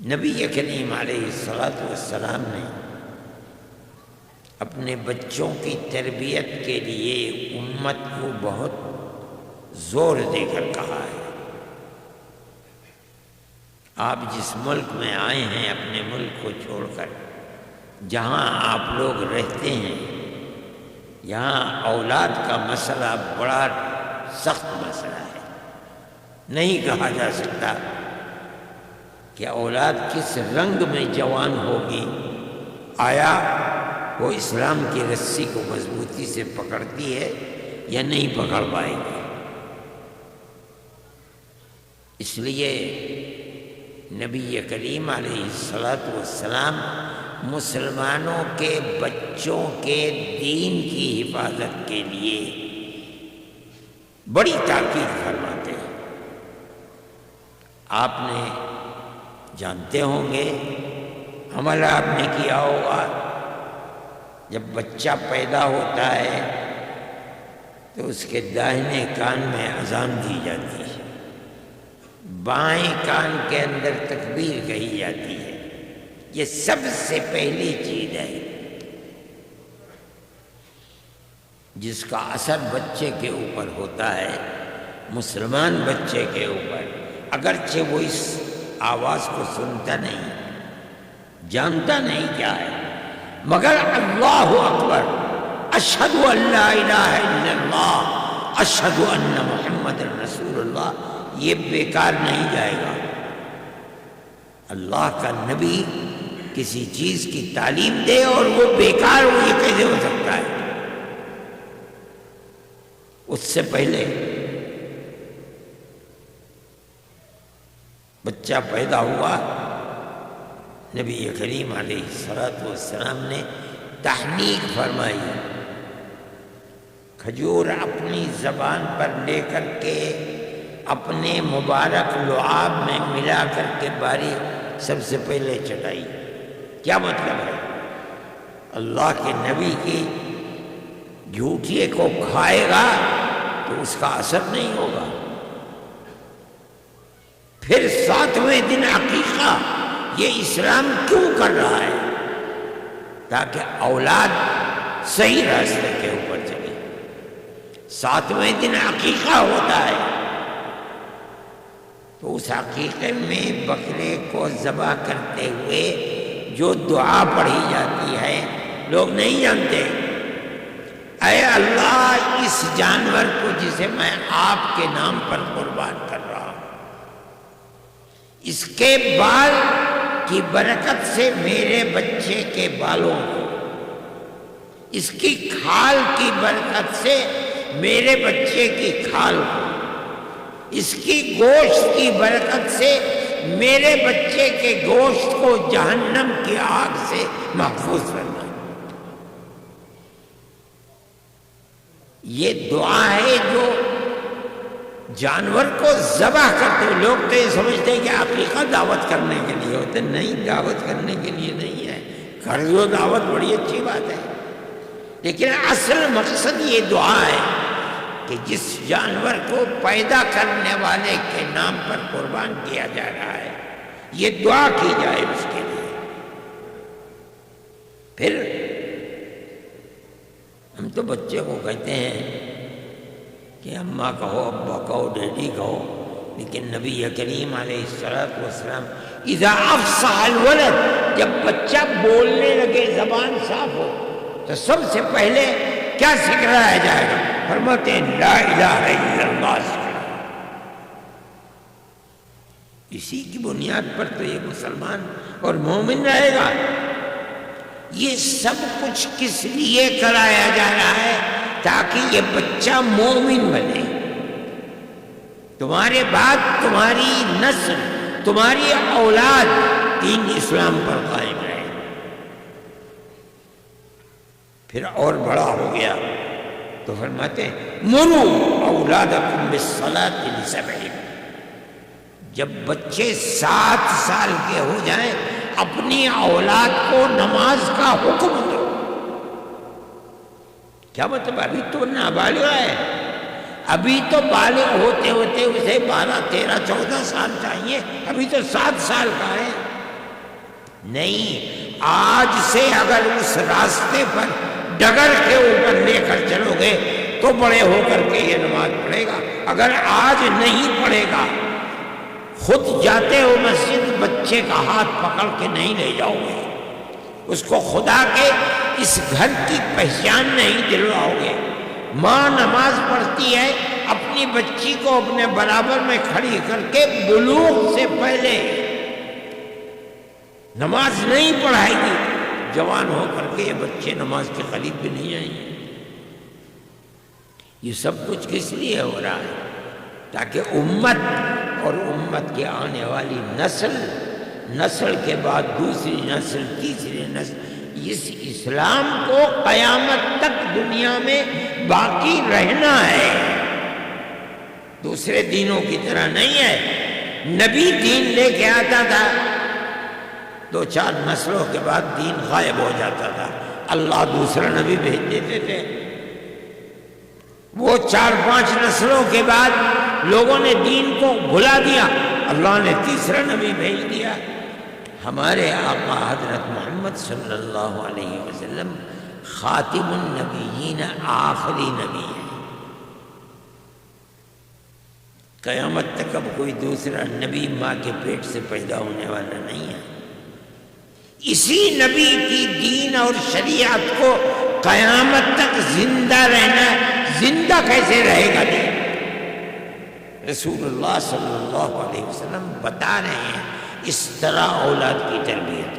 نبی کریم علیہ السلام نے اپنے بچوں کی تربیت کے لیے امت کو بہت زور دے کر کہا ہے، آپ جس ملک میں آئے ہیں اپنے ملک کو چھوڑ کر جہاں آپ لوگ رہتے ہیں، یہاں اولاد کا مسئلہ بڑا سخت مسئلہ ہے۔ نہیں کہا جا سکتا کہ اولاد کس رنگ میں جوان ہوگی، آیا وہ اسلام کی رسی کو مضبوطی سے پکڑتی ہے یا نہیں پکڑ پائے گی۔ اس لیے نبی کریم علیہ السلام مسلمانوں کے بچوں کے دین کی حفاظت کے لیے بڑی تاکید فرماتے ہیں۔ آپ نے جانتے ہوں گے، عمل آپ نے کیا ہوگا، جب بچہ پیدا ہوتا ہے تو اس کے داہنے کان میں اذان دی جاتی ہے، بائیں کان کے اندر تکبیر کہی جاتی ہے۔ یہ سب سے پہلی چیز ہے جس کا اثر بچے کے اوپر ہوتا ہے، مسلمان بچے کے اوپر، اگرچہ وہ اس آواز کو سنتا نہیں، جانتا نہیں کیا ہے، مگر اللہ اکبر، اشہد ان لا الہ الا اللہ، اشہد ان محمد رسول اللہ، یہ بیکار نہیں جائے گا۔ اللہ کا نبی کسی چیز کی تعلیم دے اور وہ بیکار ہو، یہ کیسے ہو سکتا ہے؟ اس سے پہلے بچہ پیدا ہوا، نبی کریم علیہ السلام نے تحنیک فرمائی، کھجور اپنی زبان پر لے کر کے اپنے مبارک لعاب میں ملا کر کے باریک سب سے پہلے چٹائی۔ کیا مطلب ہے؟ اللہ کے نبی کی جھوٹیے کو کھائے گا تو اس کا اثر نہیں ہوگا۔ پھر 7ویں دن عقیقہ، یہ اسلام کیوں کر رہا ہے؟ تاکہ اولاد صحیح راستے کے اوپر چلے۔ 7ویں دن عقیقہ ہوتا ہے تو اس عقیقے میں بکرے کو ذبح کرتے ہوئے جو دعا پڑھی جاتی ہے لوگ نہیں جانتے۔ اے اللہ، اس جانور کو جسے میں آپ کے نام پر قربان کر رہا ہوں، اس کے بال کی برکت سے میرے بچے کے بالوں کو، اس کی کھال کی برکت سے میرے بچے کی کھال کو، اس کی گوشت کی برکت سے میرے بچے کے گوشت کو جہنم کی آگ سے محفوظ کرنا۔ یہ دعا ہے جو جانور کو ذبح کرتے ہیں۔ لوگ تو یہ سمجھتے ہیں کہ عقیقہ دعوت کرنے کے لیے ہوتے، نہیں، دعوت کرنے کے لیے نہیں ہے۔ کر دو دعوت، بڑی اچھی بات ہے، لیکن اصل مقصد یہ دعا ہے کہ جس جانور کو پیدا کرنے والے کے نام پر قربان کیا جا رہا ہے، یہ دعا کی جائے اس کے لیے۔ پھر ہم تو بچے کو کہتے ہیں کہ اماں کہو، ابا کہو، ڈیڈی کہو، لیکن نبی کریم علیہ السلام اذا افصح الولد، جب بچہ بولنے لگے، زبان صاف ہو، تو سب سے پہلے کیا سکھلایا جائے گا؟ فرماتے ہیں لا الہ الا اللہ۔ اسی کی بنیاد پر تو یہ مسلمان اور مومن رہے گا۔ یہ سب کچھ کس لیے کرایا جا رہا ہے؟ تاکہ یہ بچہ مومن بنے، تمہارے بعد تمہاری نسل، تمہاری اولاد دین اسلام پر قائم رہے۔ پھر اور بڑا ہو گیا تو فرماتے ہیں مروا اولادکم بالصلاۃ لسبع، جب بچے 7 سال کے ہو جائیں اپنی اولاد کو نماز کا حکم دو۔ کیا مطلب؟ ابھی تو نابالغ ہے، ابھی تو بالغ ہوتے ہوتے اسے 12 13 14 سال چاہیے، ابھی تو 7 سال کا ہے۔ نہیں، آج سے اگر اس راستے پر ڈگر کے اوپر لے کر چلو گے تو بڑے ہو کر کے یہ نماز پڑھے گا۔ اگر آج نہیں پڑھے گا، خود جاتے ہو مسجد، بچے کا ہاتھ پکڑ کے نہیں لے جاؤ گے، اس کو خدا کے اس گھر کی پہچان نہیں دلواؤ گے۔ ماں نماز پڑھتی ہے، اپنی بچی کو اپنے برابر میں کھڑی کر کے بلوغ سے پہلے نماز نہیں پڑھائے گی، جوان ہو کر کے یہ بچے نماز کے قریب بھی نہیں آئیں گے۔ یہ سب کچھ کس لیے ہو رہا ہے؟ تاکہ امت اور امت کے آنے والی نسل کے بعد دوسری نسل، تیسری نسل، اس اسلام کو قیامت تک دنیا میں باقی رہنا ہے، دوسرے دینوں کی طرح نہیں ہے۔ نبی دین لے کے آتا تھا، 2-4 نسلوں کے بعد دین غائب ہو جاتا تھا، اللہ دوسرا نبی بھیج دیتے تھے۔ وہ 4-5 نسلوں کے بعد لوگوں نے دین کو بھلا دیا، اللہ نے تیسرا نبی بھیج دیا۔ ہمارے آقا حضرت محمد صلی اللہ علیہ وسلم خاتم النبیین، آخری نبی ہیں۔ قیامت تک اب کوئی دوسرا نبی ماں کے پیٹ سے پیدا ہونے والا نہیں ہے۔ اسی نبی کی دین اور شریعت کو قیامت تک زندہ رہنا، زندہ کیسے رہے گا دین؟ رسول اللہ صلی اللہ علیہ وسلم بتا رہے ہیں اس طرح اولاد کی تربیت